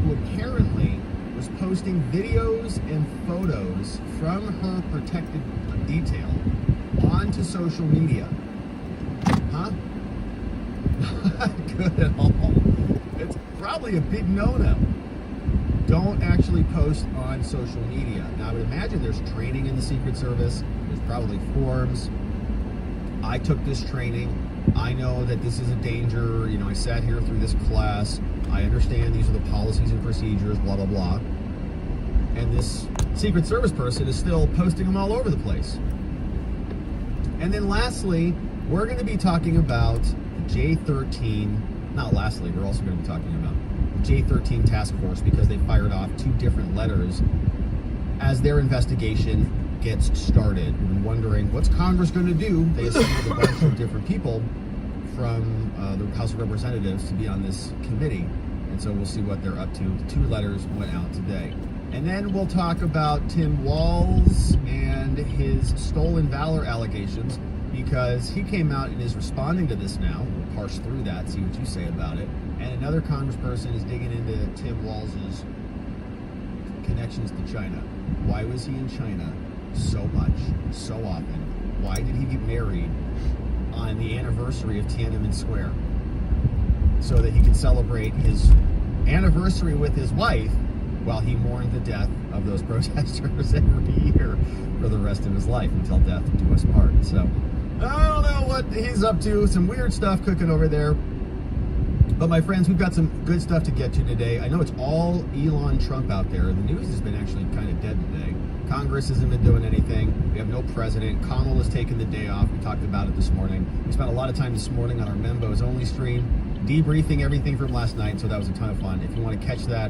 who apparently was posting videos and photos from her protected detail onto social media. Huh? Not good at all. It's probably a big no-no. Don't actually post on social media. Now, I would imagine there's training in the Secret Service. There's probably forums. I took this training. I know that this is a danger. You know, I sat here through this class. I understand these are the policies and procedures, blah, blah, blah. And this Secret Service person is still posting them all over the place. And then lastly, we're going to be talking about J13. Not lastly, we're also going to be talking about the J13 task force, because they fired off 2 different letters as their investigation gets started. We've been wondering, what's Congress going to do? They assembled a bunch of different people from the House of Representatives to be on this committee. And so we'll see what they're up to. The 2 letters went out today. And then we'll talk about Tim Walz and his stolen valor allegations, because he came out and is responding to this now. We'll parse through that, see what you say about it. And another congressperson is digging into Tim Walz's connections to China. Why was he in China so much, so often? Why did he get married on the anniversary of Tiananmen Square? So that he could celebrate his anniversary with his wife while he mourned the death of those protesters every year for the rest of his life, until death do us part. So I don't know what he's up to. Some weird stuff cooking over there. But my friends, we've got some good stuff to get to today. I know it's all Elon Trump out there. The news has been actually kind of dead today. Congress hasn't been doing anything. We have no president. Kamala's taken the day off. We talked about it this morning. We spent a lot of time this morning on our Membos Only stream, debriefing everything from last night, so that was a ton of fun. If you want to catch that,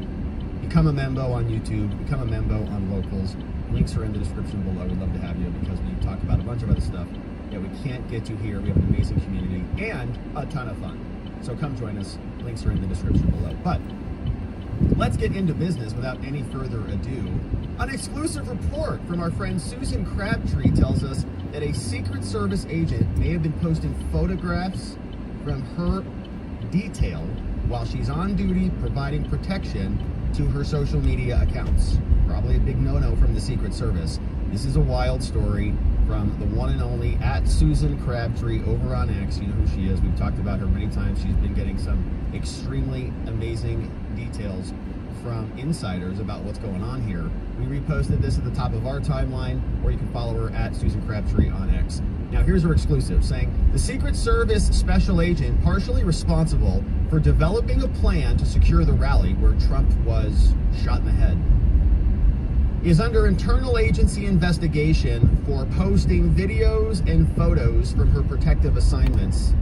become a Membo on YouTube, become a Membo on Locals. Links are in the description below. We'd love to have you, because we talk about a bunch of other stuff that we can't get to here. We have an amazing community and a ton of fun. So come join us. Links are in the description below. But let's get into business without any further ado. An exclusive report from our friend Susan Crabtree tells us that a Secret Service agent may have been posting photographs from her detail while she's on duty providing protection to her social media accounts. Probably a big no-no from the Secret Service. This is a wild story from the one and only at Susan Crabtree over on X. You know who she is. We've talked about her many times. She's been getting some extremely amazing details from insiders about what's going on here. We reposted this at the top of our timeline, or you can follow her at Susan Crabtree on X. Now here's her exclusive, saying the Secret Service special agent partially responsible for developing a plan to secure the rally where Trump was shot in the head is under internal agency investigation for posting videos and photos from her protective assignments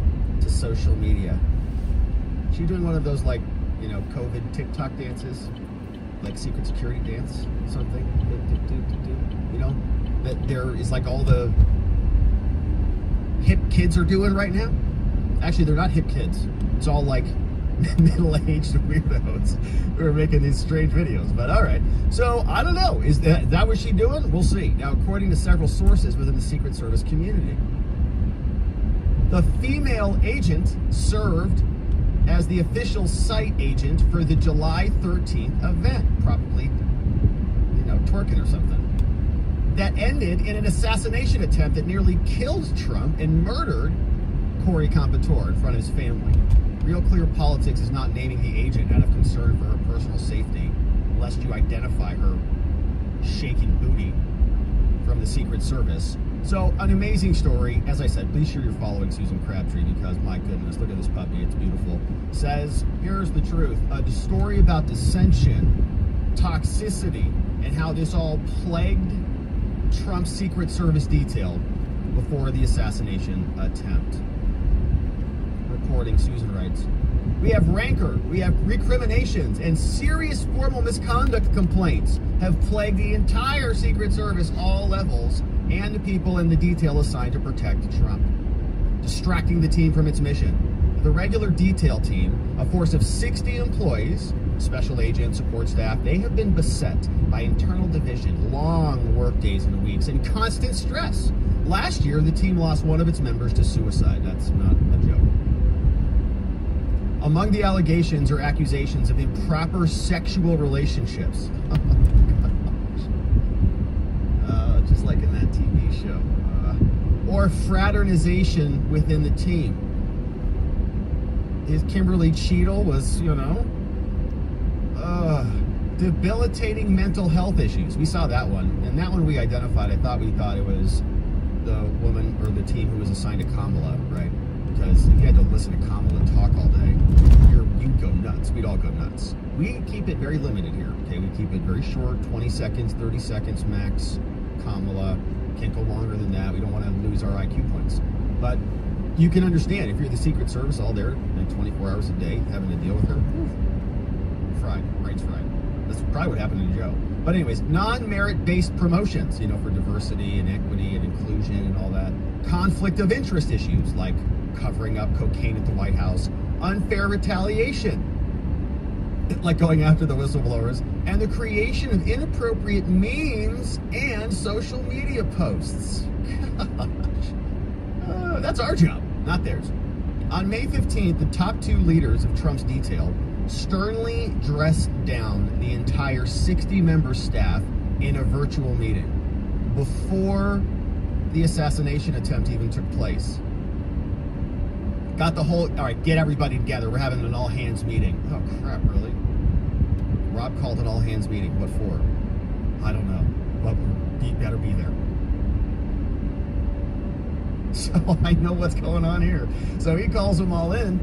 to social media. She doing one of those, like, you know, COVID TikTok dances, like secret security dance, something, you know, that there is like all the hip kids are doing right now. Actually, they're not hip kids. It's all like middle-aged weirdos who are making these strange videos. But all right, so I don't know, is that what she's doing? We'll see. Now, according to several sources within the Secret Service community, the female agent served as the official site agent for the July 13th event, probably, you know, twerking or something, that ended in an assassination attempt that nearly killed Trump and murdered Corey Competore in front of his family. Real Clear Politics is not naming the agent out of concern for her personal safety, lest you identify her shaking booty from the Secret Service. So, an amazing story. As I said, please sure you're following Susan Crabtree, because my goodness, look at this puppy, it's beautiful. Says, here's the truth. A story about dissension, toxicity, and how this all plagued Trump's Secret Service detail before the assassination attempt. Reporting, Susan writes, we have rancor, we have recriminations, and serious formal misconduct complaints have plagued the entire Secret Service, all levels, and the people in the detail assigned to protect Trump, distracting the team from its mission. The regular detail team, a force of 60 employees, special agents, support staff, they have been beset by internal division, long work days and weeks, and constant stress. Last year, the team lost one of its members to suicide. That's not a joke. Among the allegations are accusations of improper sexual relationships. Just like in that TV show. Or fraternization within the team. His Kimberly Cheadle was, debilitating mental health issues. We saw that one, and that one we identified. We thought it was the woman or the team who was assigned to Kamala, right? Because if you had to listen to Kamala talk all day, you'd go nuts. We'd all go nuts. We keep it very limited here, okay? We keep it very short, 20 seconds, 30 seconds max. Kamala, can't go longer than that. We don't want to lose our IQ points. But you can understand, if you're the Secret Service all there, 24 hours a day, having to deal with her, fried, brains fried. That's probably what happened to Joe. But anyways, non-merit-based promotions, for diversity and equity and inclusion and all that. Conflict of interest issues, like covering up cocaine at the White House. Unfair retaliation, like going after the whistleblowers. And the creation of inappropriate memes and social media posts. Gosh. That's our job, not theirs. On May 15th, the top two leaders of Trump's detail sternly dressed down the entire 60-member staff in a virtual meeting before the assassination attempt even took place. Got the whole, all right, get everybody together. We're having an all-hands meeting. Oh, crap, really? Rob called an all-hands meeting. What for? I don't know. But you better be there. So I know what's going on here. So he calls them all in,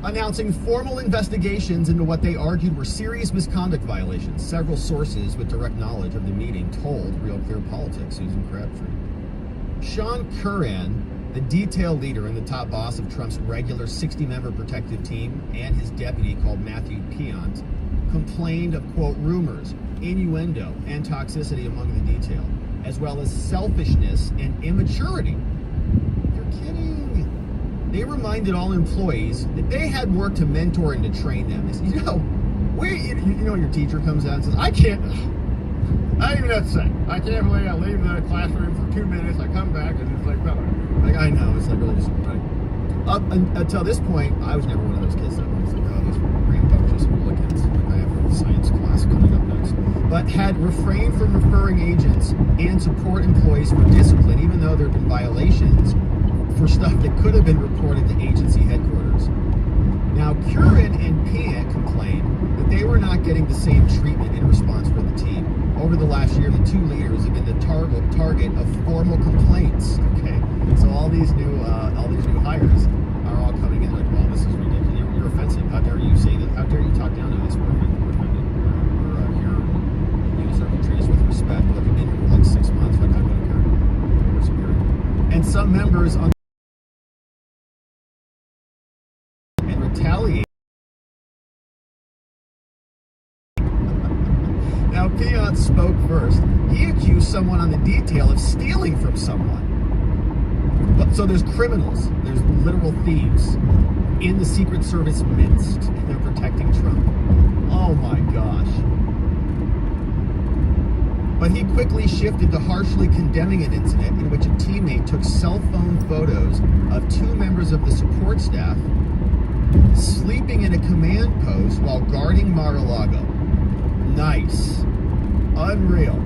announcing formal investigations into what they argued were serious misconduct violations. Several sources with direct knowledge of the meeting told Real Clear Politics, Susan Crabtree. Sean Curran, the detail leader and the top boss of Trump's regular 60-member protective team, and his deputy called Matthew Piant, complained of, quote, rumors, innuendo, and toxicity among the detail, as well as selfishness and immaturity. You're kidding. They reminded all employees that they had work to mentor and to train them. They said, your teacher comes out and says, I don't even have to say. I can't believe I leave the classroom for 2 minutes. I come back and it's like, I know, it's like really disappointing. Until this point, I was never one of those kids that was like, oh, those rambunctious hooligans. Like I have a science class coming up next. But had refrained from referring agents and support employees for discipline, even though there had been violations for stuff that could have been reported to agency headquarters. Now, Curran and Piant complained that they were not getting the same treatment in response for the team. Over the last year, the two leaders have been the target of formal complaints. Okay, so all these new hires are all coming in like, well, this is ridiculous. You're offensive. How dare you say that? How dare you talk down to us? We're offended. We're here. You deserve to treat us with respect. Look, we've been here for like 6 months. Like, I don't care. We're superior. And some members on retaliate. Now, Piant spoke first. He accused someone on the detail of stealing from someone. So there's criminals, there's literal thieves in the Secret Service midst, and they're protecting Trump. Oh my gosh. But he quickly shifted to harshly condemning an incident in which a teammate took cell phone photos of two members of the support staff sleeping in a command post while guarding Mar-a-Lago. Nice. Unreal.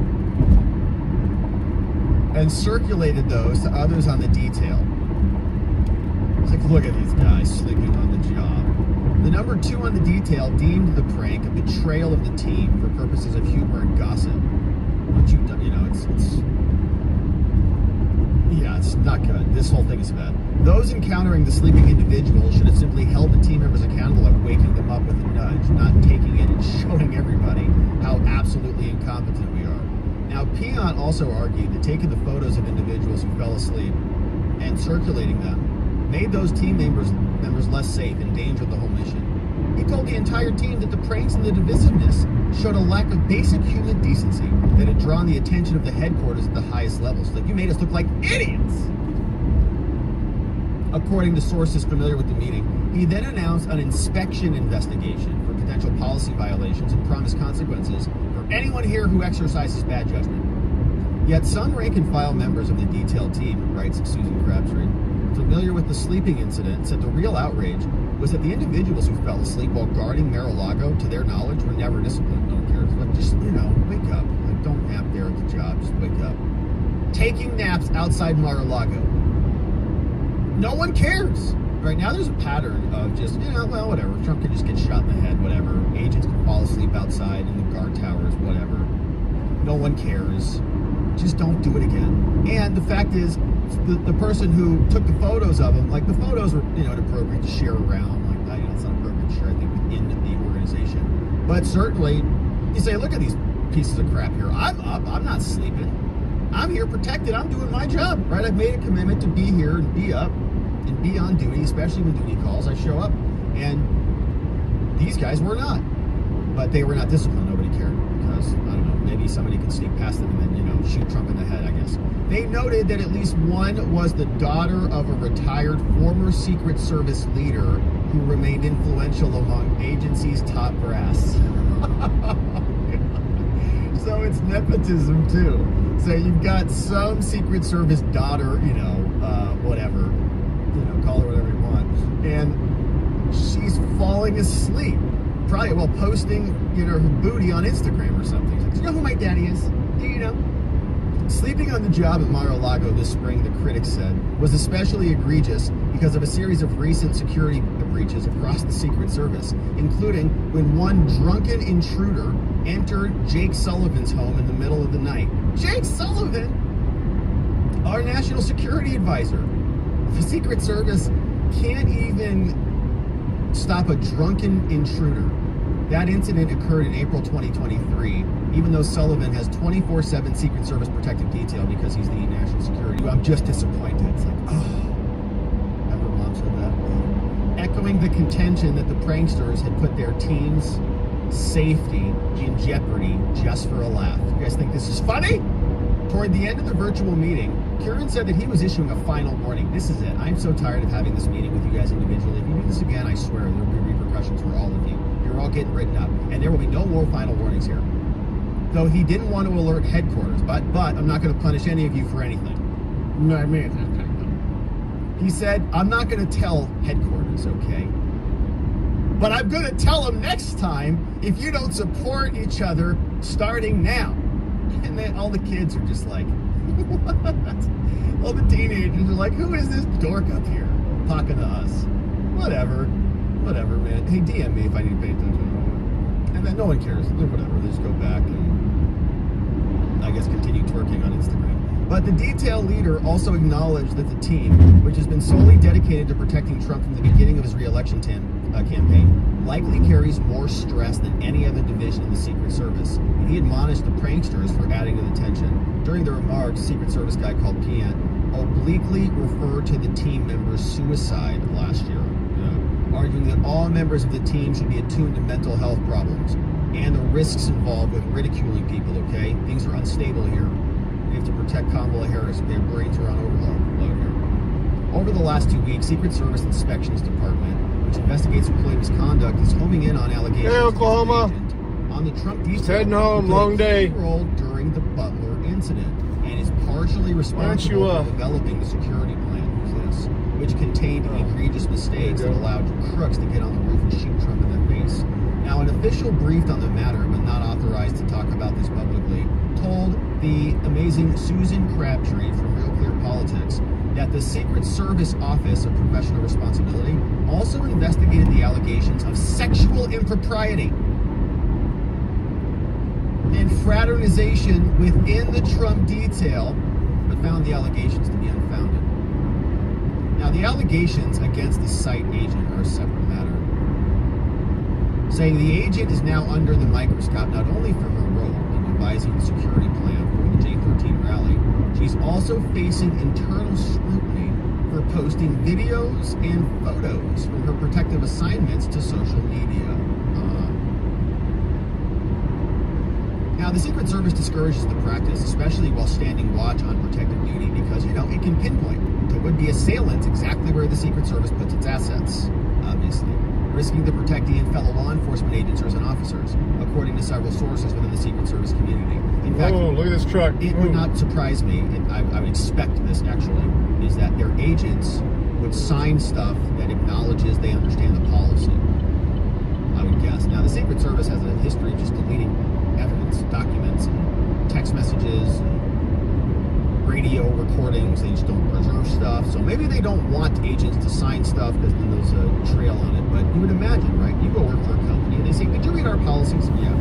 And circulated those to others on the detail. It's like, look at these guys sleeping on the job. The number two on the detail deemed the prank a betrayal of the team for purposes of humor and gossip. It's not good. This whole thing is bad. Those encountering the sleeping individual should have simply held the team members accountable by waking them up with a nudge, not taking it and showing everybody how absolutely incompetent we are. Now, Piant also argued that taking the photos of individuals who fell asleep and circulating them made those team members less safe and endangered the whole mission. He told the entire team that the pranks and the divisiveness showed a lack of basic human decency that had drawn the attention of the headquarters at the highest levels. Like, you made us look like idiots! According to sources familiar with the meeting, he then announced an inspection investigation for potential policy violations and promised consequences for anyone here who exercises bad judgment. Yet some rank-and-file members of the detail team, writes Susan Crabtree, familiar with the sleeping incident, said the real outrage was that the individuals who fell asleep while guarding Mar-a-Lago, to their knowledge, were never disciplined. No one cares. Like, just, wake up. Like, don't nap there at the job. Just wake up. Taking naps outside Mar-a-Lago. No one cares. Right now, there's a pattern of just, well, whatever. Trump can just get shot in the head, whatever. Agents can fall asleep outside in the guard towers, whatever. No one cares. Just don't do it again. And the fact is, the person who took the photos of him, like, the photos were, inappropriate to share around. Like, it's not appropriate to share, I think, within the organization. But certainly, you say, look at these pieces of crap here. I'm up. I'm not sleeping. I'm here protected. I'm doing my job, right? I've made a commitment to be here and be up and be on duty, especially when duty calls. I show up. And these guys were not. But they were not disciplined. Nobody cared. Because, I don't know, maybe somebody could sneak past them and then, shoot Trump in the head, I guess. They noted that at least one was the daughter of a retired former Secret Service leader who remained influential among agency's top brass. So it's nepotism, too. So you've got some Secret Service daughter, whatever, call her whatever you want. And she's falling asleep. Probably while posting, her booty on Instagram or something. Do you know who my daddy is? Do you know? Sleeping on the job at Mar-a-Lago this spring, the critics said, was especially egregious because of a series of recent security breaches across the Secret Service, including when one drunken intruder entered Jake Sullivan's home in the middle of the night. Jake Sullivan, our national security advisor. The Secret Service can't even stop a drunken intruder. That incident occurred in April 2023, even though Sullivan has 24/7 Secret Service protective detail because he's the national security. I'm just disappointed. It's like, remember Mom said that? Echoing the contention that the pranksters had put their team's safety in jeopardy just for a laugh. You guys think this is funny? Toward the end of the virtual meeting, Kieran said that he was issuing a final warning. This is it. I'm so tired of having this meeting with you guys individually. If you do this again, I swear there will be repercussions for all of you. You're all getting written up, and there will be no more final warnings here. Though he didn't want to alert headquarters, but I'm not going to punish any of you for anything. No, I mean, he said, I'm not going to tell headquarters, okay? But I'm going to tell them next time if you don't support each other starting now. And then all the kids are just like, what? All the teenagers are like, who is this dork up here talking to us? Whatever, man. Hey, DM me if I need to pay attention. And then no one cares. Whatever. They just go back and, I guess, continue twerking on Instagram. But the detail leader also acknowledged that the team, which has been solely dedicated to protecting Trump from the beginning of his re-election campaign, likely carries more stress than any other division in the Secret Service. And he admonished the pranksters for adding to the tension. During the remarks, Secret Service guy called Piant obliquely referred to the team members' suicide last year, arguing that all members of the team should be attuned to mental health problems and the risks involved with ridiculing people, okay? Things are unstable here. We have to protect Kamala Harris. Their brains are on overload here. Over the last 2 weeks, Secret Service Inspections Department, which investigates employee misconduct, is homing in on allegations Oklahoma. On the Trump detail. Heading home, long day. Role during the Butler incident, and is partially responsible for developing the security plan. Who's this? Which contained egregious mistakes that allowed crooks to get on the roof and shoot Trump in the face. Now, an official briefed on the matter, but not authorized to talk about this publicly, told the amazing Susan Crabtree from Real Clear Politics that the Secret Service Office of Professional Responsibility also investigated the allegations of sexual impropriety and fraternization within the Trump detail, but found the allegations to be unfounded. Now, the allegations against the site agent are a separate matter, saying the agent is now under the microscope not only for her role in devising the security plan for the J13 rally, she's also facing internal scrutiny for posting videos and photos from her protective assignments to social media. Now, the Secret Service discourages the practice, especially while standing watch on protective duty, because, it can pinpoint to would-be assailants exactly where the Secret Service puts its assets, obviously, risking the protectee and fellow law enforcement agents and officers, according to several sources within the Secret Service community. In fact, look at this truck. It would not surprise me, and I would expect this actually, is that their agents would sign stuff that acknowledges they understand the policy, I would guess. Now, the Secret Service has a history of just deleting evidence, documents, and text messages, and radio recordings. They just don't preserve stuff. So maybe they don't want agents to sign stuff because then there's a trail on it. But you would imagine, right? You go work for a company and they say, did you read our policies? Yeah.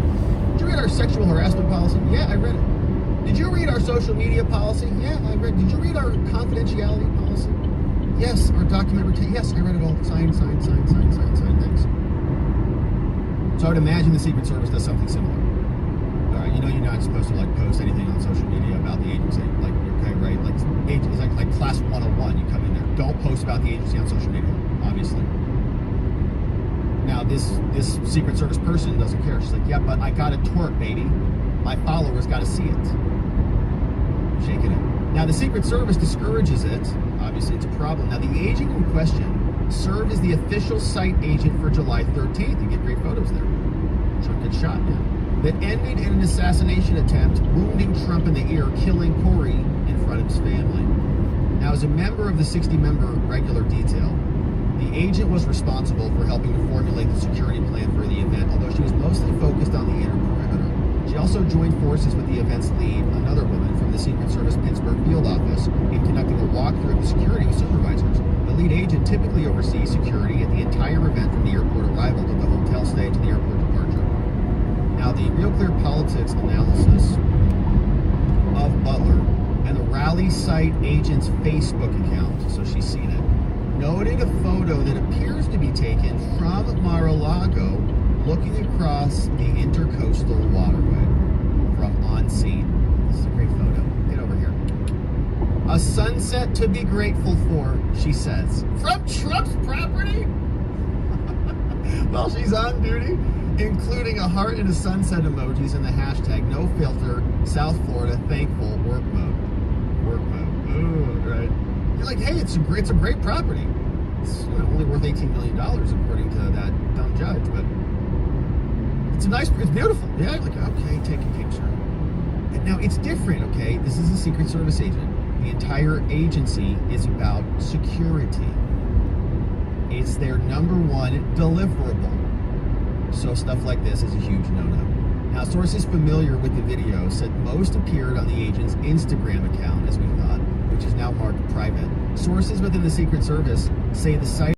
Did you read our sexual harassment policy? Yeah, I read it. Did you read our social media policy? Yeah, I read it. Did you read our confidentiality policy? Yes, our document retain. Yes, I read it all. Sign things. So I would imagine the Secret Service does something similar. All right, you know you're not supposed to like post anything on social media about the agency. Like, okay, right? Like, it's like class 101. You come in there. Don't post about the agency on social media, obviously. Now, this Secret Service person doesn't care. She's like, yeah, but I got a twerk, baby. My followers got to see it. Shaking it. Now, the Secret Service discourages it. Obviously, it's a problem. Now, the agent in question served as the official site agent for July 13th. You get great photos there. Trump gets shot, yeah. That ended in an assassination attempt, wounding Trump in the ear, killing Corey in front of his family. Now, as a member of the 60-member regular detail, the agent was responsible for helping to formulate the security plan for the event, although she was mostly focused on the inner perimeter. She also joined forces with the event's lead, another woman from the Secret Service Pittsburgh field office, in conducting a walkthrough of the security with supervisors. The lead agent typically oversees security at the entire event from the airport arrival to the hotel stay to the airport departure. Now, the Real Clear Politics analysis of Butler and the rally site agent's Facebook account, so she's seen it, noted a photo that appears to be taken from Mar-a-Lago looking across the intercoastal waterway from on scene. This is a great photo. Get over here. A sunset to be grateful for, she says. From Trump's property? While she's on duty, including a heart and a sunset emojis and the hashtag no filter South Florida thankful work mode. Work mode. Ooh, right. You're like, hey, it's a great property. It's only worth $18 million according to that dumb judge, but it's beautiful. Yeah, like, okay, take a picture. And now it's different, okay? This is a Secret Service agent. The entire agency is about security. It's their number one deliverable. So stuff like this is a huge no-no. Now, sources familiar with the video said most appeared on the agent's Instagram account, as we thought, which is now marked private. Sources within the Secret Service say the site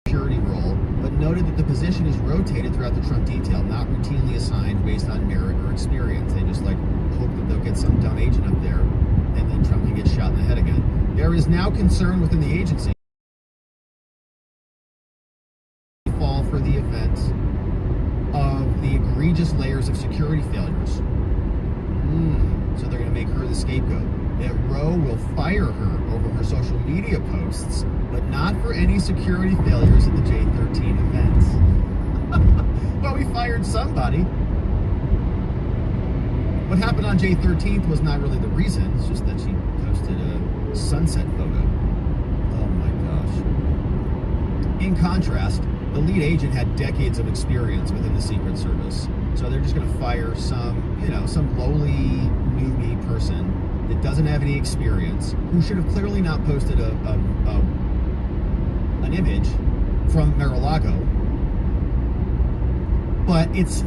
security role, but noted that the position is rotated throughout the Trump detail, not routinely assigned based on merit or experience. They just like hope that they'll get some dumb agent up there, and then Trump can get shot in the head again. There is now concern within the agency fall for the event of the egregious layers of security failures. So they're going to make her the scapegoat. That Roe will fire her over her social media posts, but not for any security failures at the J13 events. Well, we fired somebody. What happened on J13 was not really the reason. It's just that she posted a sunset photo. Oh my gosh. In contrast, the lead agent had decades of experience within the Secret Service. So they're just going to fire some lowly newbie person that doesn't have any experience, who should have clearly not posted an image from Mar-a-Lago. But it's,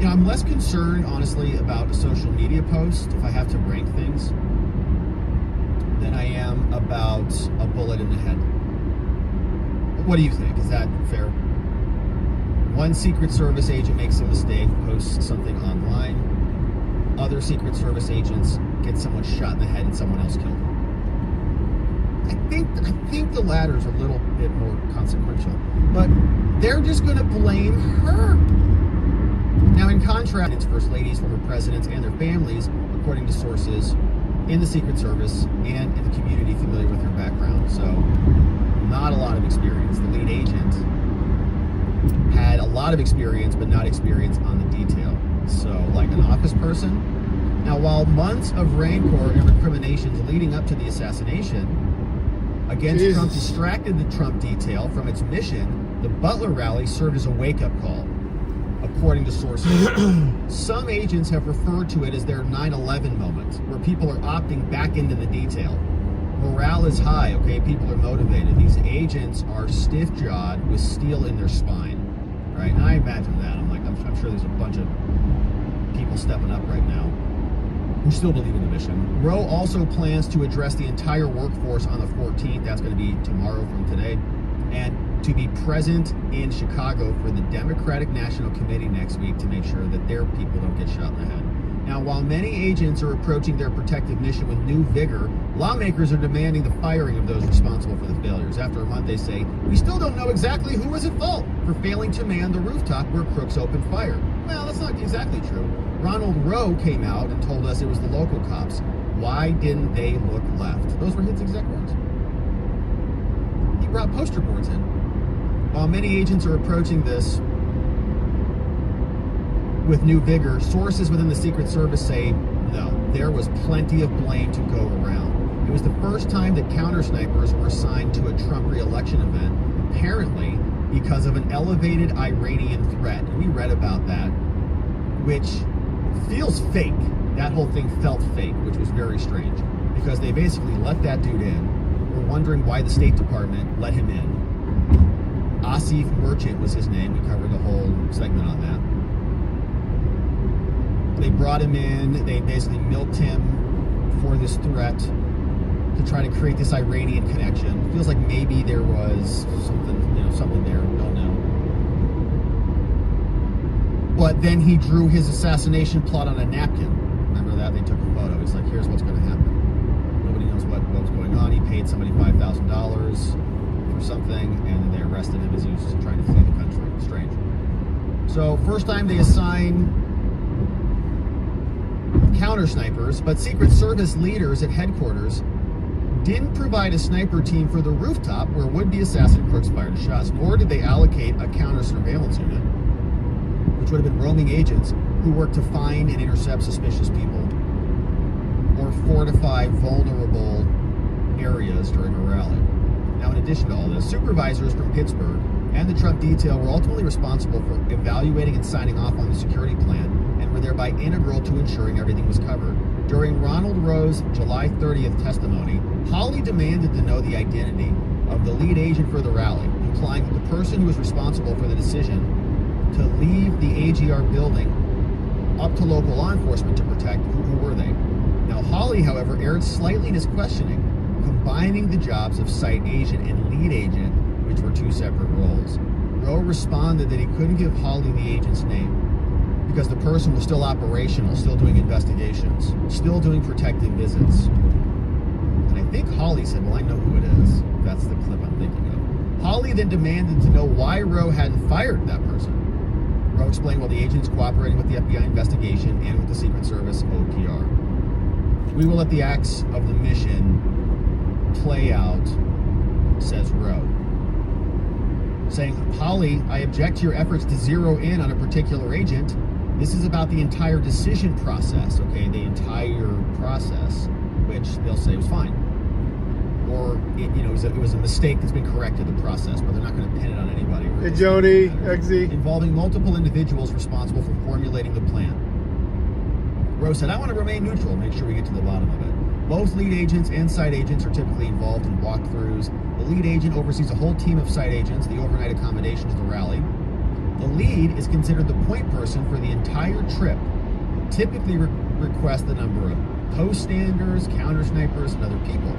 I'm less concerned, honestly, about a social media post, if I have to rank things, than I am about a bullet in the head. What do you think? Is that fair? One Secret Service agent makes a mistake, posts something online. Other Secret Service agents get someone shot in the head and someone else killed. I think the latter is a little bit more consequential. But they're just going to blame her. Now, in contrast, it's first ladies, former presidents, and their families, according to sources in the Secret Service and in the community familiar with her background. So, not a lot of experience. The lead agent had a lot of experience, but not experience on the detail. So, like an office person. Now, while months of rancor and recriminations leading up to the assassination against Trump distracted the Trump detail from its mission, the Butler rally served as a wake-up call, according to sources. Some agents have referred to it as their 9/11 moment, where people are opting back into the detail. Morale is high, okay? People are motivated. These agents are stiff-jawed with steel in their spine, right? And I imagine that. I'm sure there's a bunch of people stepping up right now who still believe in the mission. Rowe also plans to address the entire workforce on the 14th. That's going to be tomorrow from today. And to be present in Chicago for the Democratic National Committee next week to make sure that their people don't get shot in the head. Now, while many agents are approaching their protective mission with new vigor, lawmakers are demanding the firing of those responsible for the failures. After a month, they say, we still don't know exactly who was at fault for failing to man the rooftop where crooks opened fire. Well, that's not exactly true. Ronald Rowe came out and told us it was the local cops. Why didn't they look left? Those were his exact words. He brought poster boards in. While many agents are approaching this with new vigor, sources within the Secret Service say no, there was plenty of blame to go around. It was the first time that counter snipers were assigned to a Trump re-election event, apparently because of an elevated Iranian threat. And we read about that, which feels fake. That whole thing felt fake, which was very strange, because they basically let that dude in. We're wondering why the State Department let him in. Asif Merchant was his name. We covered the whole segment on that. They brought him in, they basically milked him for this threat to try to create this Iranian connection. Feels like maybe there was something there, don't know. But then he drew his assassination plot on a napkin. Remember that? They took a photo. He's like, here's what's going to happen. Nobody knows what was going on. He paid somebody $5,000 for something, and then they arrested him as he was trying to flee the country. Strange. So, first time they assign counter snipers, but Secret Service leaders at headquarters didn't provide a sniper team for the rooftop where would-be assassin crooks fired shots, nor did they allocate a counter surveillance unit, which would have been roaming agents who worked to find and intercept suspicious people or fortify vulnerable areas during a rally. Now, in addition to all this, supervisors from Pittsburgh and the Trump detail were ultimately responsible for evaluating and signing off on the security plan, and were thereby integral to ensuring everything was covered. During Ronald Rowe's July 30th testimony, Hawley demanded to know the identity of the lead agent for the rally, implying that the person who was responsible for the decision to leave the AGR building up to local law enforcement to protect, who were they? Now, Hawley, however, erred slightly in his questioning, combining the jobs of site agent and lead agent, which were two separate roles. Rowe responded that he couldn't give Hawley the agent's name because the person was still operational, still doing investigations, still doing protective visits. And I think Hawley said, well, I know who it is. That's the clip I'm thinking of. Hawley then demanded to know why Rowe hadn't fired that person. Rowe explained, well, the agent's cooperating with the FBI investigation and with the Secret Service OPR. We will let the acts of the mission play out, says Rowe. Saying, Hawley, I object to your efforts to zero in on a particular agent. This is about the entire decision process, okay? The entire process, which they'll say was fine. Or, it was a mistake that's been corrected, the process, but they're not going to pin it on anybody. Hey, Jody, Eggsy. Involving multiple individuals responsible for formulating the plan. Rowe said, I want to remain neutral, make sure we get to the bottom of it. Both lead agents and site agents are typically involved in walkthroughs. The lead agent oversees a whole team of site agents, the overnight accommodations, the rally. The lead is considered the point person for the entire trip, typically requests the number of post standers, counter snipers, and other people.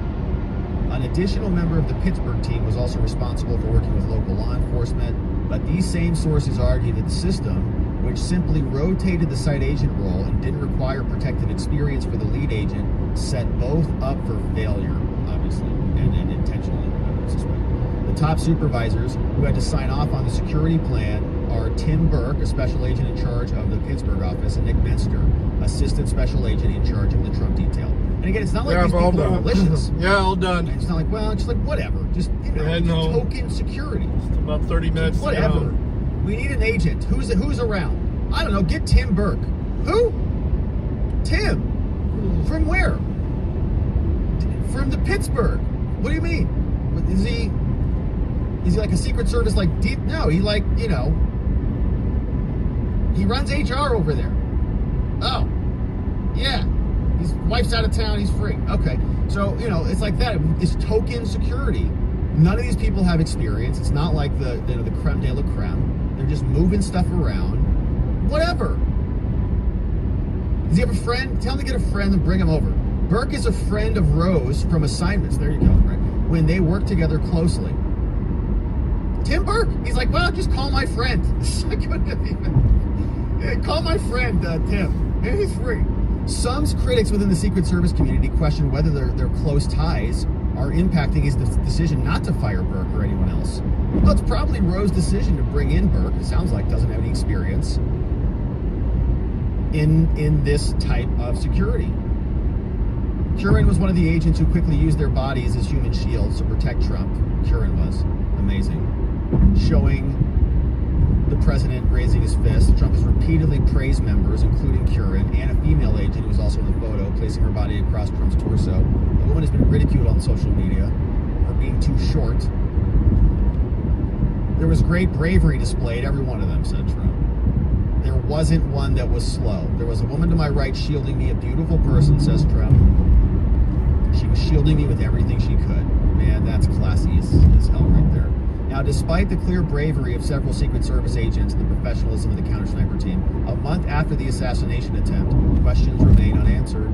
An additional member of the Pittsburgh team was also responsible for working with local law enforcement, but these same sources argue that the system, which simply rotated the site agent role and didn't require protective experience for the lead agent, set both up for failure, obviously, and intentionally, I would suspect. The top supervisors who had to sign off on the security plan are Tim Burke, a special agent in charge of the Pittsburgh office, and Nick Menster, assistant special agent in charge of the Trump detail. And again, it's not like these people are malicious. Yeah, all done. It's not like, well, it's just like, whatever. Just, token security. Just about 30 minutes. Whatever. We need an agent. Who's around? I don't know. Get Tim Burke. Who? Tim. From where? From the Pittsburgh. What do you mean? Is he like a Secret Service, like deep? No, he he runs HR over there. Oh, yeah. His wife's out of town. He's free. Okay. So, it's like that. It's token security. None of these people have experience. It's not like the creme de la creme. They're just moving stuff around. Whatever. Does he have a friend? Tell him to get a friend and bring him over. Burke is a friend of Rose from assignments. There you go, right? When they work together closely. Tim Burke, he's like, well, just call my friend. I couldn't have even. Yeah, call my friend, Tim. Yeah, he's free. Some critics within the Secret Service community question whether their close ties are impacting his decision not to fire Burke or anyone else. Well, it's probably Rose's decision to bring in Burke. It sounds like doesn't have any experience in this type of security. Curran was one of the agents who quickly used their bodies as human shields to protect Trump. Curran was amazing. Showing the president raising his fist. Trump has repeatedly praised members, including Curran, and a female agent who was also in the photo, placing her body across Trump's torso. The woman has been ridiculed on social media for being too short. There was great bravery displayed, every one of them, said Trump. There wasn't one that was slow. There was a woman to my right shielding me, a beautiful person, says Trump. She was shielding me with everything she could. Man, that's classy as hell right there. Now, despite the clear bravery of several Secret Service agents and the professionalism of the counter-sniper team, a month after the assassination attempt, questions remain unanswered,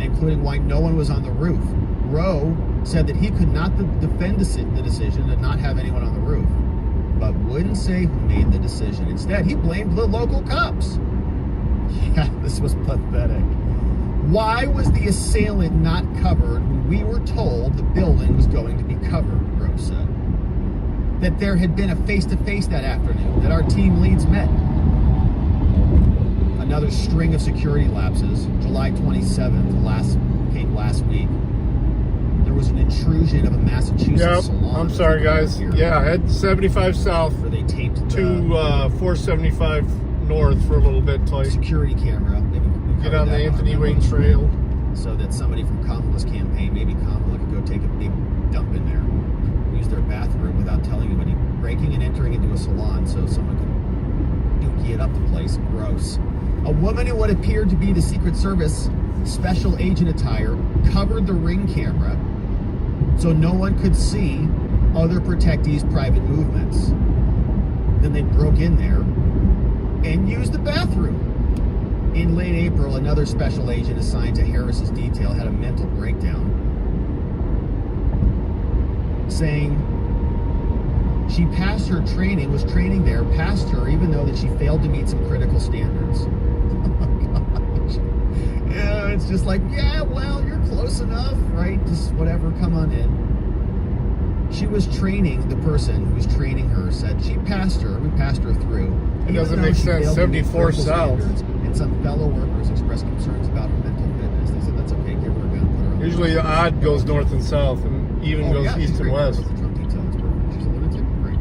including why no one was on the roof. Rowe said that he could not defend the decision to not have anyone on the roof, but wouldn't say who made the decision. Instead, he blamed the local cops. Yeah, this was pathetic. Why was the assailant not covered when we were told the building was going to be covered, Rose said. That there had been a face-to-face that afternoon, that our team leads met. Another string of security lapses. July 27th, came last week. There was an intrusion of a Massachusetts salon. I'm sorry, guys. Yeah, head 75 south where they taped to 475 north for a little bit until security camera. Maybe get on the Anthony Wayne Trail. So that somebody from Kamala's campaign, maybe Kamala, could go take a big dump in there. Use their bathroom without telling anybody, breaking and entering into a salon so someone could dookie it up the place. Gross. A woman in what appeared to be the Secret Service special agent attire covered the ring camera so no one could see other protectees' private movements. Then they broke in there and used the bathroom. In late April, another special agent assigned to Harris's detail had a mental breakdown, saying she passed her training, was training there, passed her, even though that she failed to meet some critical standards. Oh my gosh. Yeah, it's just like, yeah, well, you're close enough, right? Just whatever, come on in. She was training, the person who was training her said she passed her, we passed her through. It doesn't make sense, 74 south. And some fellow workers expressed concerns about her mental fitness. They said, that's okay, give her a gun, put her on. Usually the odd goes north and south, and even goes east and west. Trump detail is perfect. She's a lunatic, great.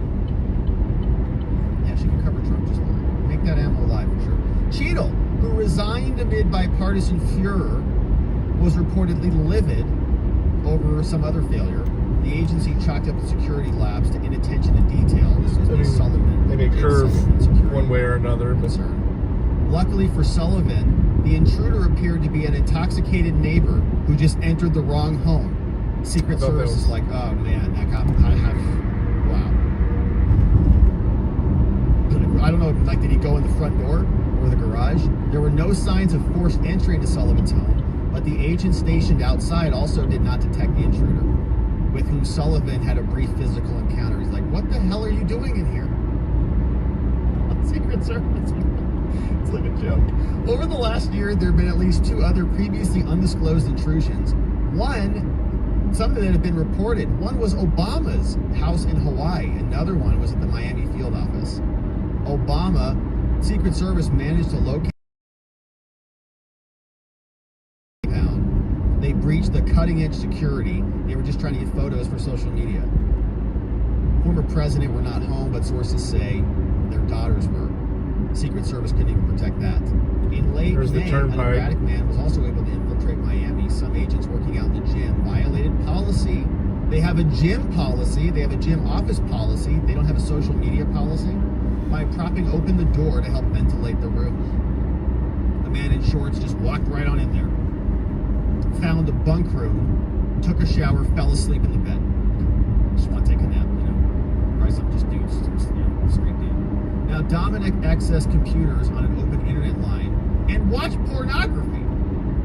Yeah, she can cover Trump just fine. Make that ammo alive for sure. Cheadle, who resigned amid bipartisan furor, was reportedly livid over some other failure. The agency chalked up the security labs to inattention to detail. This was Sullivan. They may curve one way or another. Concern. Luckily for Sullivan, the intruder appeared to be an intoxicated neighbor who just entered the wrong home. Secret Service is like, oh man, wow. I don't know, like, did he go in the front door or the garage? There were no signs of forced entry into Sullivan's home, but the agent stationed outside also did not detect the intruder, with whom Sullivan had a brief physical encounter. He's like, what the hell are you doing in here? Secret Service. It's like a joke. Over the last year, there have been at least 2 other previously undisclosed intrusions. One, something that had been reported. One was Obama's house in Hawaii. Another one was at the Miami field office. Obama, Secret Service managed to locate. They breached the cutting-edge security. They were just trying to get photos for social media. Former president were not home, but sources say their daughters were. Secret Service couldn't even protect that. In late May, an erratic man was also able to infiltrate Miami. Some agents working out in the gym violated policy. They have a gym policy. They have a gym office policy. They don't have a social media policy. By propping open the door to help ventilate the room. The man in shorts just walked right on in there. found a bunk room, took a shower, fell asleep in the bed. Just want to take a nap, Probably some just dudes, screamed in. Now, Dominic accessed computers on an open internet line and watched pornography.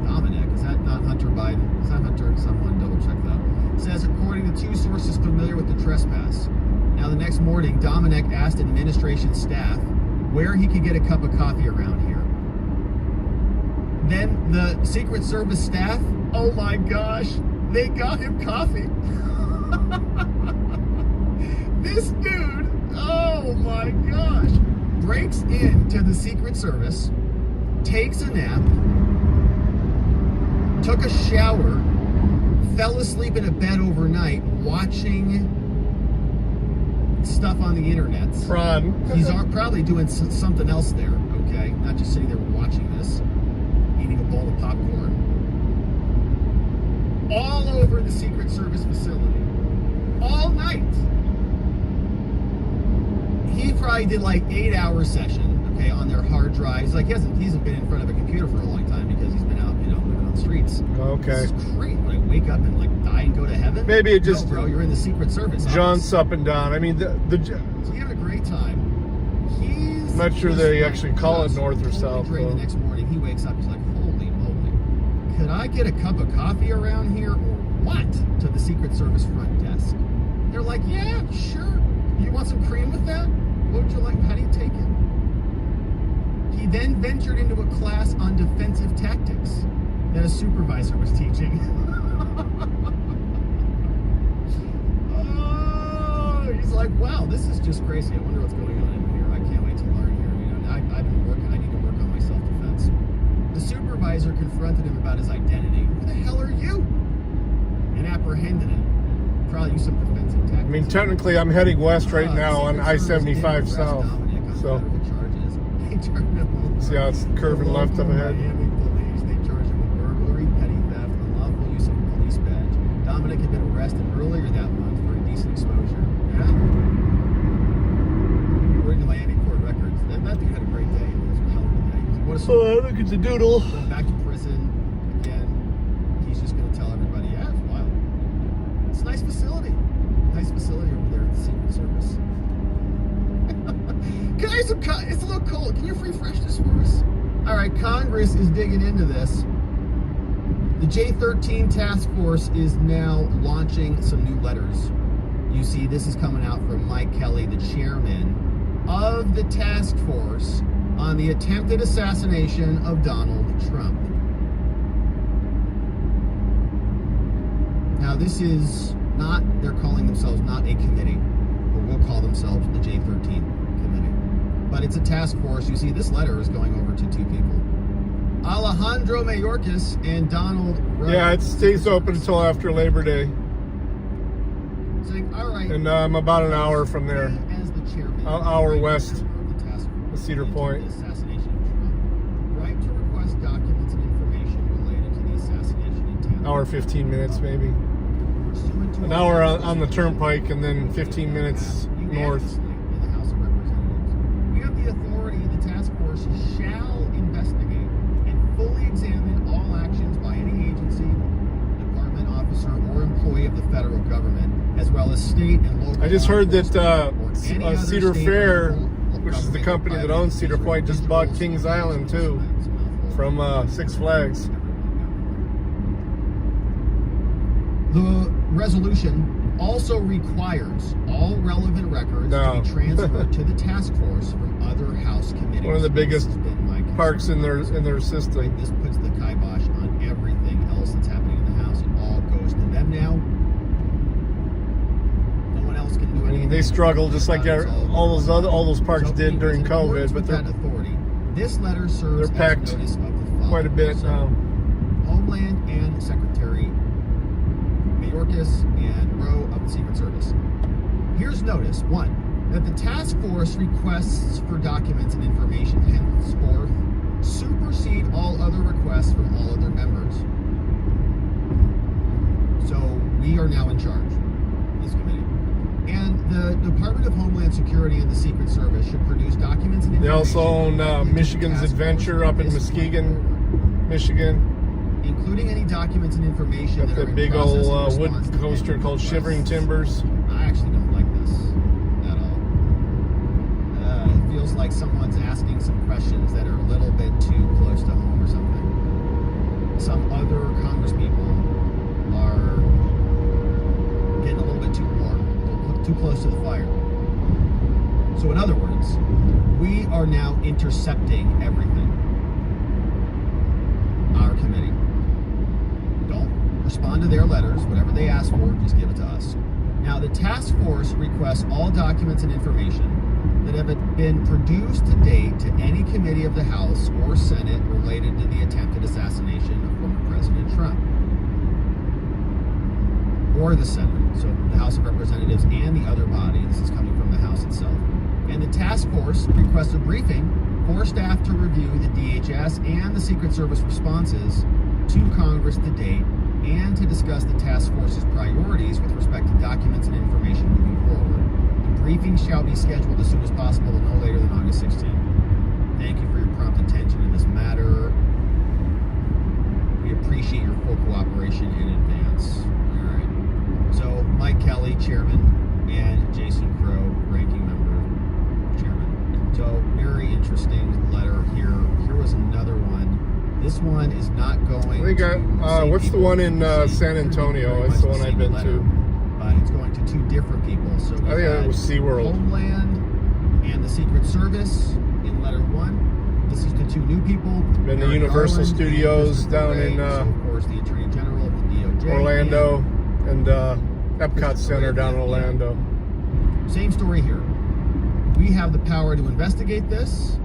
Dominic, is that not Hunter Biden? Is that Hunter? Someone double check that. Says, according to two sources familiar with the trespass. Now, the next morning, Dominic asked administration staff where he could get a cup of coffee around here. Then the Secret Service staff, oh my gosh, they got him coffee. This dude, oh my gosh, breaks into the Secret Service, takes a nap, took a shower, fell asleep in a bed overnight watching stuff on the internet. Prawn. He's probably doing something else there, okay? Not just sitting there watching this, eating a bowl of popcorn. All over the Secret Service facility. All night. He probably did like 8-hour session, okay, on their hard drives. Like he hasn't been in front of a computer for a long time because he's been out, living on the streets. Okay. This is great. When I wake up and like die and go to heaven. Maybe it just, no, bro, you're in the Secret Service. jumps up and down. I mean, So he had a great time. He's not sure just they like actually call it north or totally south, drained. though. The next morning, he wakes up. He's like, "Holy moly! Could I get a cup of coffee around here, or what?" To the Secret Service front desk. They're like, "Yeah, sure. You want some cream with that? What would you like? How do you take it?" He then ventured into a class on defensive tactics that a supervisor was teaching. Oh, he's like, wow, this is just crazy. I wonder what's going on in here. I can't wait to learn here. I've been working. I need to work on my self-defense. The supervisor confronted him about his identity. Who the hell are you? And apprehended him. Probably use some defensive tactics. I mean, technically, I'm heading west right now on Secret Service didn't I-75 arrest south. Dominic on So, federal charges. They turned him over. see how it's curving left up ahead? Miami police. They charged him with burglary, petty theft, unlawful use of a police badge. Dominic had been arrested earlier that month for indecent exposure. Yeah. According to Miami court records, that dude had a great day. It was a hell of a day. What a Look at the doodle. going back to prison again. He's just going to tell everybody, yeah, it's wild. It's a nice facility. Nice facility over there at the Secret Service. Can I have some? It's a little cold. Can you refresh this for us? All right, Congress is digging into this. The J13 task force is now launching some new letters. You see, this is coming out from Mike Kelly, the chairman of the task force on the attempted assassination of Donald Trump. Now, this is not, they're calling themselves not a committee, but we'll call themselves the J13 committee. But it's a task force. You see, this letter is going over to two people. Alejandro Mayorkas and Donald Rugg. Yeah, it stays open until after Labor Day. Saying, all right. And I'm about an hour from there. As the chairman, Hour right west of the task force Cedar into Point. the assassination of Trump. Right to request documents and information related to the assassination intent. Hour 15 minutes, maybe. Pursuant to An a hour legislation on the turnpike and then 15 minutes north. In the House of Representatives. We have the authority, the task force shall investigate and fully examine all actions by any agency, department officer, or employee of the federal government, as well as state and local. I just heard that or any other Cedar state Fair, or local which is the government company that private owns Cedar Point, just bought individuals, Kings Island too, from Six Flags. The resolution also requires all relevant records No. to be transferred to the task force from other House committees. One of the This biggest has been my concern. Parks in their system. Right, this puts the kibosh on everything else that's happening in the House. It all goes to them now. No one else can do anything. They struggle just like It's all those parks So did during in accordance COVID, but with that authority, this letter serves they're packed as notice of the following. quite a bit So, now. Homeland and Secretary Mayorkas and Rowe of the Secret Service. Here's notice. 1. That the task force requests for documents and information henceforth supersede all other requests from all other members. So we are now in charge, this committee. And the Department of Homeland Security and the Secret Service should produce documents and They information. also own Michigan's Task force Adventure up in from this point Muskegon, forward. Michigan. including any documents and information Got that are that in big process in old wood response to coaster pending called requests. Shivering Timbers. I actually don't like this at all. It feels like someone's asking some questions that are a little bit too close to home or something. Some other congresspeople are getting a little bit too warm, too close to the fire. So in other words, we are now intercepting everything. Our committee. Don't respond to their letters. Whatever they ask for, just give it to us. Now, the task force requests all documents and information that have been produced to date to any committee of the House or Senate related to the attempted assassination of former President Trump. Or the Senate, so the House of Representatives and the other body. This is coming from the House itself. And the task force requests a briefing for staff to review the DHS and the Secret Service responses to Congress to date and to discuss the task force's priorities with respect to documents and information moving forward. The briefing shall be scheduled as soon as possible, no later than August 16th. Thank you for your prompt attention in this matter. We appreciate your full cooperation in advance. All right. So, Mike Kelly, Chairman, and Jason Crow, Ranking Member, Chairman. So, very interesting letter here. Here was another one. This one is not going They got, to what's the one in San Antonio? That's the one I've been to. But it's going to two different people. So we I think had it was SeaWorld. Homeland and the Secret Service in letter one. This is the two new people. Been to Merrick Universal Garland and Studios Christopher down Wray. in So, of course, the Attorney General of the DOJ. Orlando and Epcot Christopher Center Wray, down in yeah. Orlando. Same story here. We have the power to investigate this.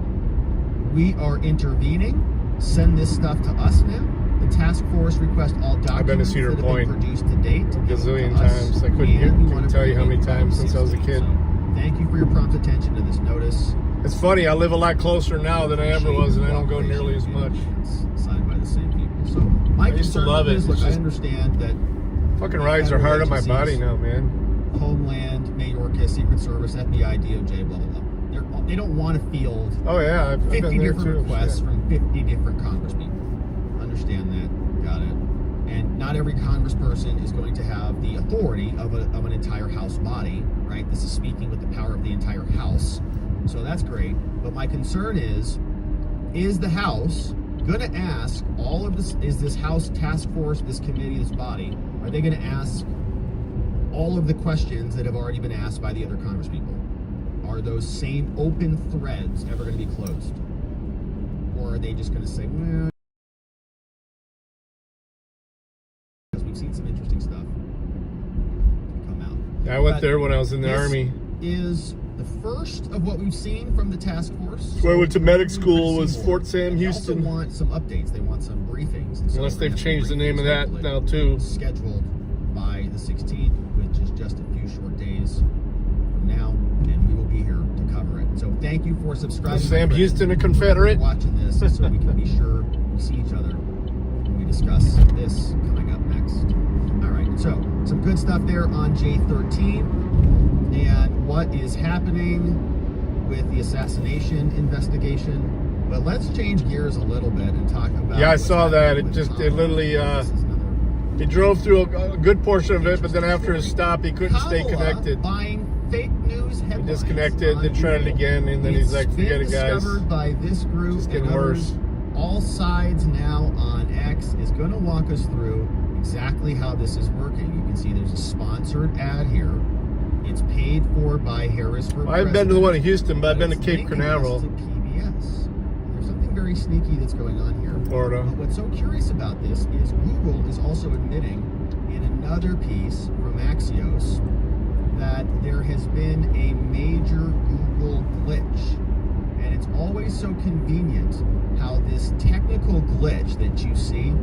We are intervening. Send this stuff to us now. The task force requests all documents I've been to Cedar that have Point been produced to date. a gazillion to us, times. I couldn't and we want to tell you how many brief times August since I was a 16th. kid. So, thank you for your prompt attention to this notice. It's funny, I live a lot closer now than I ever was, and I don't go nearly as much. It's signed by the same people. So my I used to concern love with it. this, look, It's I just- understand that Fucking rides are hard on my body now, man. Homeland, Mayorkas, Secret Service, FBI, DOJ, blah, blah, blah. They don't want to field Oh yeah, I've 50 been there different too. requests Shit. from 50 different congresspeople. Understand that. Got it. And not every congressperson is going to have the authority of an entire House body, right? This is speaking with the power of the entire House. So that's great. But my concern is the House going to ask all of this, is this House task force, this committee, this body, are they going to ask all of the questions that have already been asked by the other congresspeople? Are those same open threads ever going to be closed? Or are they just going to say, well, because we've seen some interesting stuff come out. I went But there when I was in the this Army. is the first of what we've seen from the task force. Where I went to medic school was Seymour. Fort Sam They Houston. also want some updates. They want some briefings. And so Unless we're they've gonna have changed the name of briefings that hopefully now too. scheduled by the 16th, which is just a few short days from now, and we will be here to cover it. So thank you for subscribing. Was my Sam friend. Houston a Confederate? Watching this so we can be sure we see each other when we discuss this coming up next. All right, so some good stuff there on J13 and what is happening with the assassination investigation. But let's change gears a little bit and talk about. Yeah, I what's saw that. happening It with just, Kamala. it literally, This is another he drove through a good portion of it, but then after his stop, he couldn't stay Kamala connected. buying fake news He headlines. disconnected, on then tried it Google. again, and then he's like, forget it, It's guys. been discovered by this group It's and getting others. worse. All Sides Now on X is going to walk us through exactly how this is working. You can see there's a sponsored ad here. It's paid for by Harris for I haven't been to the one in Houston, but I've been to it's Cape linking us Canaveral, to PBS. There's something very sneaky that's going on here. Florida. But what's so curious about this is Google is also admitting in another piece from Axios that there has been a major Google glitch. And it's always so convenient how this technical glitch that you see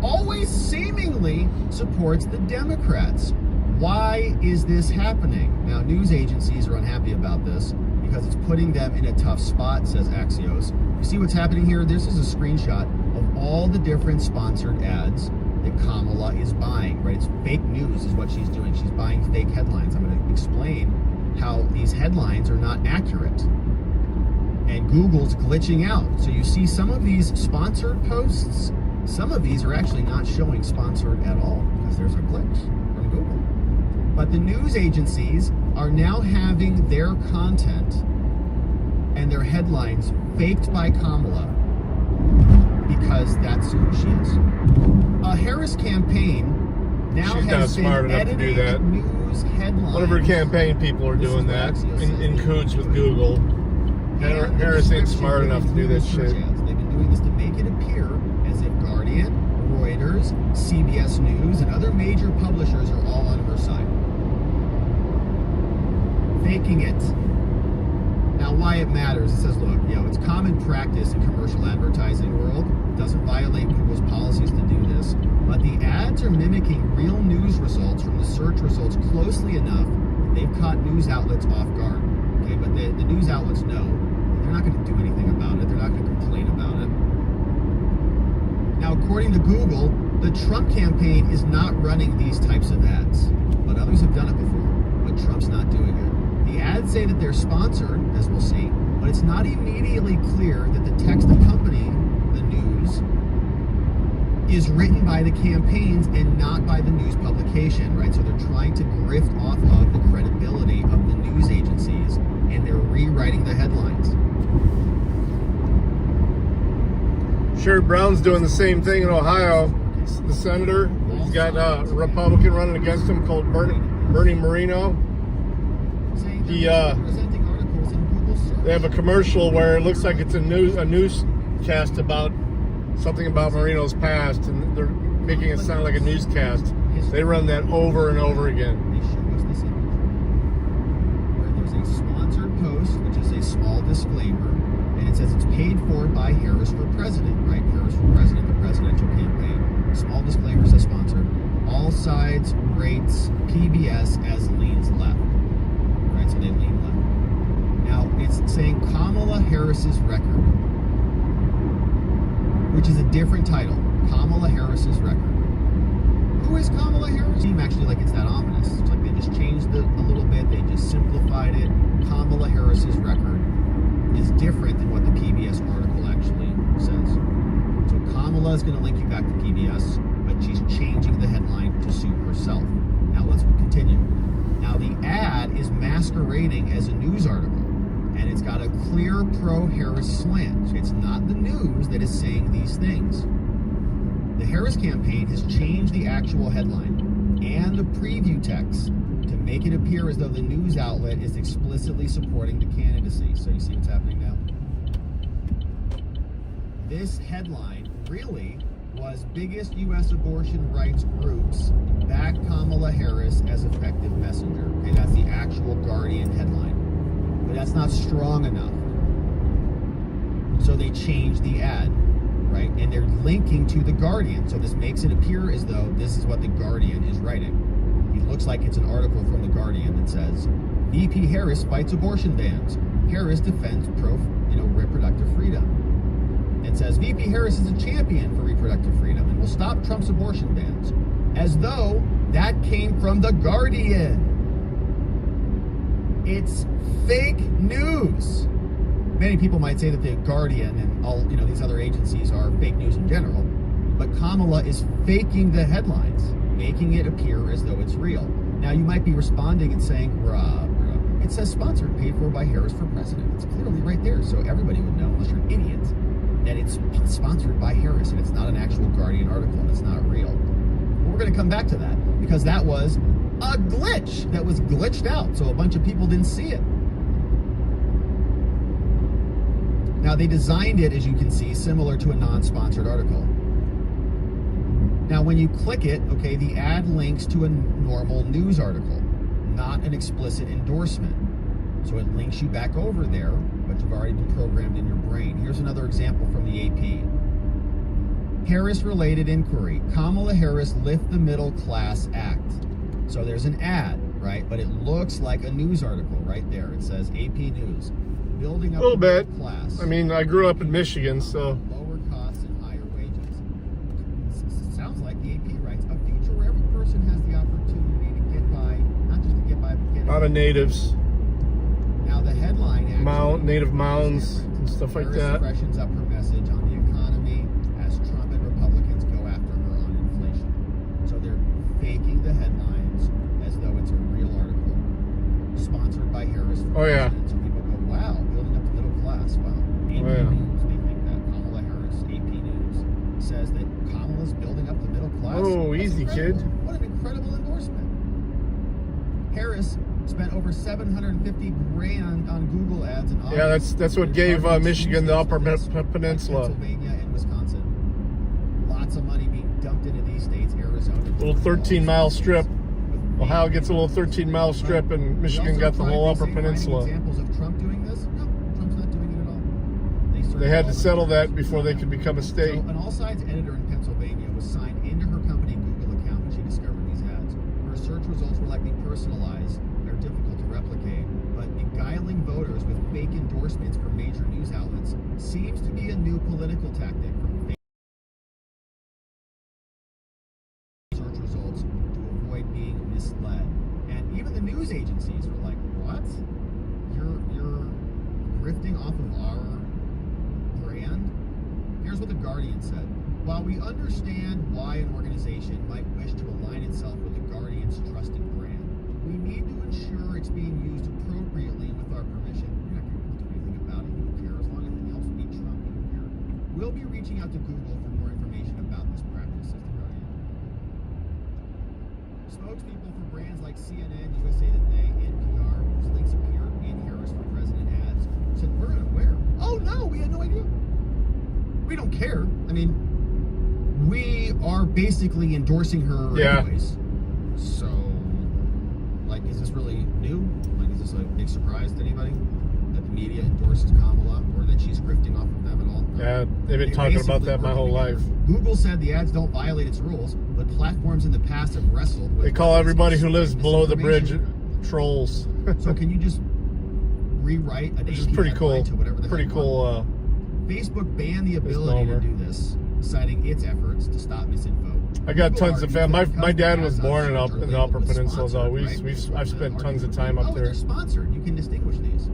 always seemingly supports the Democrats. Why is this happening? Now, news agencies are unhappy about this because it's putting them in a tough spot, says Axios. You see what's happening here? This is a screenshot of all the different sponsored ads that Kamala is buying, right? It's fake news is what she's doing. She's buying fake headlines. I'm going to explain how these headlines are not accurate. And Google's glitching out. So you see some of these sponsored posts Some of these are actually not showing sponsored at all because there's a glitch from Google. But the news agencies are now having their content and their headlines faked by Kamala because that's who she is. A Harris campaign now She's not has smart been enough to do editing that. news headlines. One of her campaign people are This doing is what that Axios said in they cahoots were with doing. Google. And the Harris ain't description smart enough to do that search shit. ads. They've been doing this to make it appear as if Guardian, Reuters, CBS News, and other major publishers are all on her side. Faking it. Now, why it matters, it says, look, it's common practice in commercial advertising world. It doesn't violate Google's policies to do this, but the ads are mimicking real news results from the search results closely enough that they've caught news outlets off guard. Okay, but the news outlets know they're not going to do anything about it. They're not going to complain about it. Now, according to Google, the Trump campaign is not running these types of ads, but others have done it before, but Trump's not doing it. The ads say that they're sponsored, as we'll see, but it's not immediately clear that the text accompanying the news is written by the campaigns and not by the news publication, right? So they're trying to grift off of the credibility of the news agencies, and they're rewriting the headlines. Sherrod Brown's doing the same thing in Ohio. The senator, he's got a Republican running against him called Bernie Moreno. He, Presenting articles in Google search. they have a commercial where it looks like it's a newscast about something about Moreno's past, and they're making it sound like a newscast. They run that over and over again. They show us this image where there's a sponsored post, which is a small disclaimer, and it says it's paid for by Harris for President, right? Harris for President, the presidential campaign. Small disclaimer says sponsored. All sides rates PBS as leans left, right? So they lean left. Now it's saying Kamala Harris's record, which is a different title. Kamala Harris's record. Who is Kamala Harris? Seem actually like it's that ominous. It's like they just changed it a little bit. They just simplified it. Kamala Harris's record is different than what the PBS article actually says. So Kamala is going to link you back to PBS, but she's changing the headline to suit herself. Now let's continue. Now the ad is masquerading as a news article, and it's got a clear pro-Harris slant. It's not the news that is saying these things. The Harris campaign has changed the actual headline and the preview text to make it appear as though the news outlet is explicitly supporting the candidacy. So you see what's happening now? This headline really was biggest U.S. abortion rights groups back Kamala Harris as effective messenger. Okay, that's the actual Guardian headline. But that's not strong enough. So they changed the ad, right? And they're linking to the Guardian. So this makes it appear as though this is what the Guardian is writing. It looks like it's an article from the Guardian that says, VP Harris fights abortion bans. Harris defends reproductive freedom. It says VP Harris is a champion for reproductive freedom and will stop Trump's abortion bans. As though that came from the Guardian. It's fake news. Many people might say that the Guardian and all these other agencies are fake news in general, but Kamala is faking the headlines, making it appear as though it's real. Now you might be responding and saying, it says sponsored, paid for by Harris for president. It's clearly right there, so everybody would know, unless you're an idiot, that it's sponsored by Harris and it's not an actual Guardian article and it's not real. But we're going to come back to that because that was a glitch that was glitched out, so a bunch of people didn't see it. Now they designed it, as you can see, similar to a non-sponsored article. Now when you click it, okay, the ad links to a normal news article, not an explicit endorsement. So it links you back over there, but you've already been programmed in your brain. Here's another example from the AP. Harris-related inquiry. Kamala Harris lift the middle class act. So there's an ad, right? But it looks like a news article right there. It says AP News. Building up A little the bit. middle class. I mean, I grew up in Michigan, so Lower costs and higher wages. It sounds like the AP writes a future where every person has the opportunity to get by, not just to get by, but get a lot of natives, Now the headline actually native mounds and stuff like Harris that. freshens up her message on the economy as Trump and Republicans Oh, yeah. So people go, wow, building up the middle class. Wow. AP Oh, yeah. News, they think that. Kamala Harris, AP News, says that Kamala's building up the middle class. Oh, That's easy, incredible. kid. What an incredible endorsement. Harris spent over $750,000 on Google ads in August. Yeah, that's what gave Michigan the Upper Like Peninsula. Pennsylvania and Wisconsin. Lots of money being dumped into these states, Arizona. Little 13-mile strip. Ohio gets a little 13-mile strip, and Michigan got the whole Upper Peninsula. Examples of Trump doing this? No, Trump's not doing it at all. They had to settle that before they could become a state. So an All Sides editor in Pennsylvania was signed into her company Google account when she discovered these ads. Her search results were likely personalized. They're difficult to replicate, but beguiling voters with fake endorsements from major news outlets seems to be a new political tactic from fake search results to avoid being misled. And even the news agencies are like, what? You're grifting off of our brand? Here's what The Guardian said. While we understand why an organization might wish to align itself with The Guardian's trusted brand, we need to ensure it's being used appropriately with our permission. You're not going to do anything about it. You don't care. As long as it helps beat Trump, you don't care. We'll be reaching out to Google for more information about this practice, says The Guardian. Spokespeople for brands like CNN, USA Today, NPR, whose links appeared in Harris for President ads, said, we're unaware. Oh no, we had no idea. We don't care. I mean, we are basically endorsing her anyways. So, like, is this really new? Like, is this a big surprise to anybody? That the media endorses Kamala or that she's grifting off of them at all? Yeah, they've been talking about that my whole life. Google said the ads don't violate its rules, but platforms in the past have wrestled with... They call everybody who lives below the bridge trolls. So can you just rewrite an Which is AP pretty headline cool. to whatever the Pretty heck cool. Facebook banned the ability to do this, citing its efforts to stop misinfo. I got Google tons of argues family. that My dad because was the born ads in on in search the are Upper labeled Peninsula, so sponsored, I've spent tons of time up Oh, there. they're sponsored. You can distinguish these.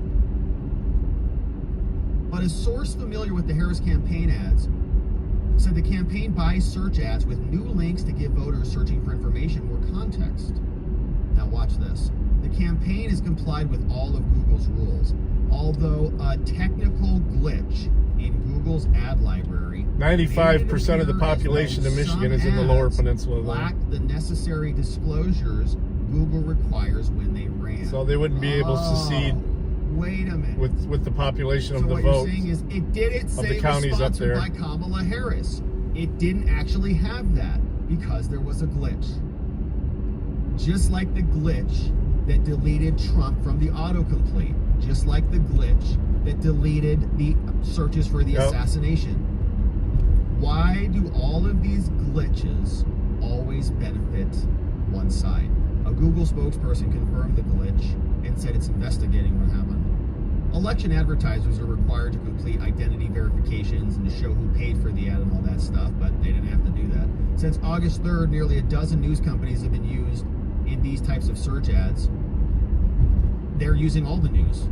But a source familiar with the Harris campaign ads said the campaign buys search ads with new links to give voters searching for information more context. Now watch this. The campaign has complied with all of Google's rules, although a technical glitch in Google's ad library 95% of the population of Michigan is in the Lower Peninsula, though. lacked the necessary disclosures Google requires when they ran. So they wouldn't be able to succeed Wait a minute. with the population So of the what vote. you're saying is it didn't say the it counties was up sponsored there. by Kamala Harris. It didn't actually have that because there was a glitch. Just like the glitch that deleted Trump from the autocomplete. Just like the glitch that deleted the searches for the assassination. Why do all of these glitches always benefit one side? A Google spokesperson confirmed the glitch and said it's investigating what happened. Election advertisers are required to complete identity verifications and to show who paid for the ad and all that stuff, but they didn't have to do that. Since August 3rd, nearly a dozen news companies have been used in these types of search ads. They're using all the news.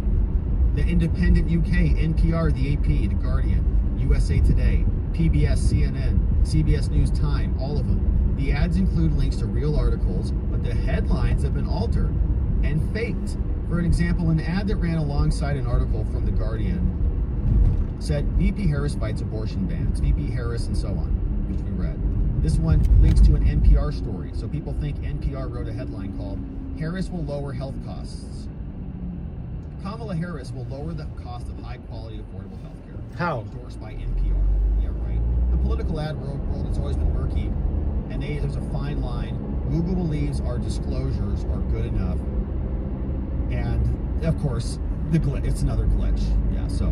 The Independent UK, NPR, the AP, The Guardian, USA Today, PBS, CNN, CBS News Time, all of them. The ads include links to real articles, but the headlines have been altered and faked. For an example, an ad that ran alongside an article from The Guardian said, VP Harris fights abortion bans, VP Harris and so on, which we read. This one links to an NPR story, so people think NPR wrote a headline called, Harris will lower health costs. Kamala Harris will lower the cost of high-quality, affordable health care. How? Endorsed by NPR. Yeah, right. The political ad world has always been murky, and there's a fine line. Google believes our disclosures are good enough. And, of course, the glitch. It's another glitch. Yeah, so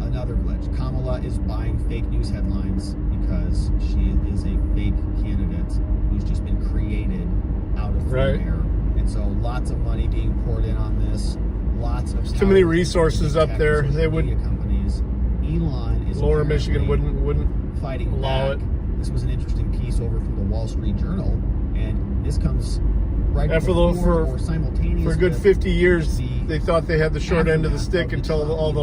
another glitch. Kamala is buying fake news headlines because she is a fake candidate who's just been created out of thin air. And so lots of money being poured in on this. Lots of too many resources up there. They would. Companies. Elon is Lower Michigan wouldn't fighting allow back. it. This was an interesting piece over from the Wall Street Journal, and this comes right before or simultaneous. For a good 50 years, the they thought they had the short end of the stick until all the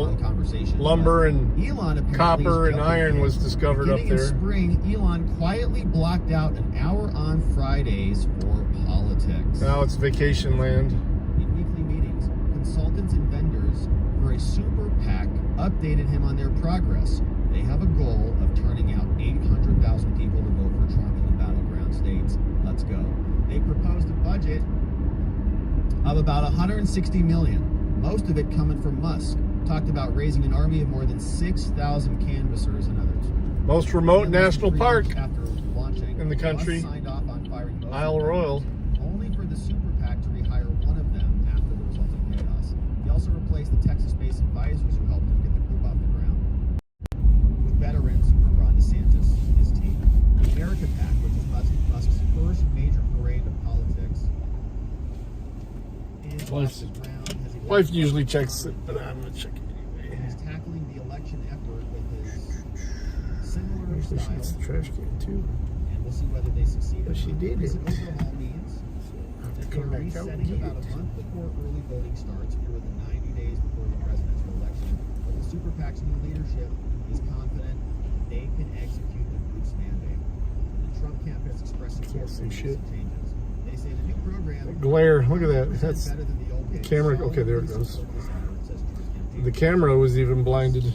lumber and copper and iron was discovered up Beginning in there. spring, Elon quietly blocked out an hour on Fridays for politics. Now it's vacation land. In weekly meetings, consultants and vendors a super PAC updated him on their progress. They have a goal of turning out 800,000 people to vote for Trump in the battleground states. Let's go. They proposed a budget of about 160 million, most of it coming from Musk. Talked about raising an army of more than 6,000 canvassers and others. Most remote national park After launching, in the country. Musk signed off on firing most Isle of them, Royal. only for the super PAC to rehire one of them after the resulting chaos. He also replaced the Texas-based advisors who helped him get the group off the ground with veterans from Ron DeSantis, his team. The America PAC, which is Musk's first major parade of politics, is off the ground. Has elected Wife usually checks it, but I'm gonna check it anyway. and is tackling the election effort with his similar Usually she gets style, the trash can too. and we'll see whether they succeed. But she did it. Recent overhaul means I have to that come they're back out and resetting get about a it. month before early voting starts, fewer than 90 days before the presidential election. But the super PAC's new leadership is confident they can execute the group's mandate. The Trump camp has expressed support for see the shit. recent changes. They say the new program Glare, look at that. 100% That's better than the old game. camera. Solidly Okay, there it goes. support this effort, says Trump campaign. The camera was even blinded. This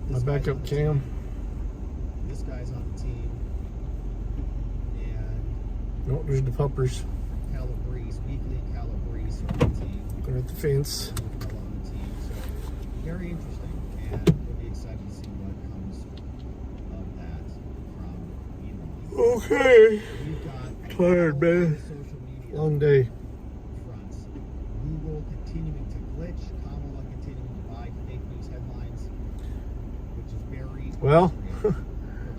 My guy's backup on the cam. team. This guy's on the team. And No, there's the puppers. Calabrese, weekly Calabrese on the team. They're at the fence. On the team. So very interesting, and we'll be excited to see what comes of that from Elon. Okay. We've got Tired, man. social media Long day. fronts. Google continuing to glitch, Kamala continuing to buy fake news headlines, which is very Well, frustrating.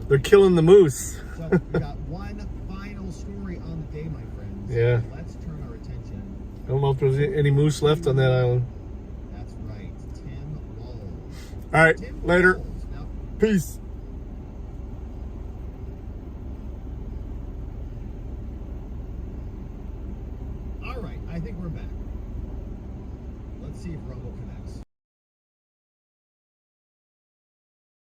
they're killing the moose. So we got one final story on the day, my friends. Yeah. Let's turn our attention. I don't know if there's any moose left on that island. That's right, Tim Walz. All right, Tim later. Walz. Now, Peace. all right, I think we're back. Let's see if Rumble connects.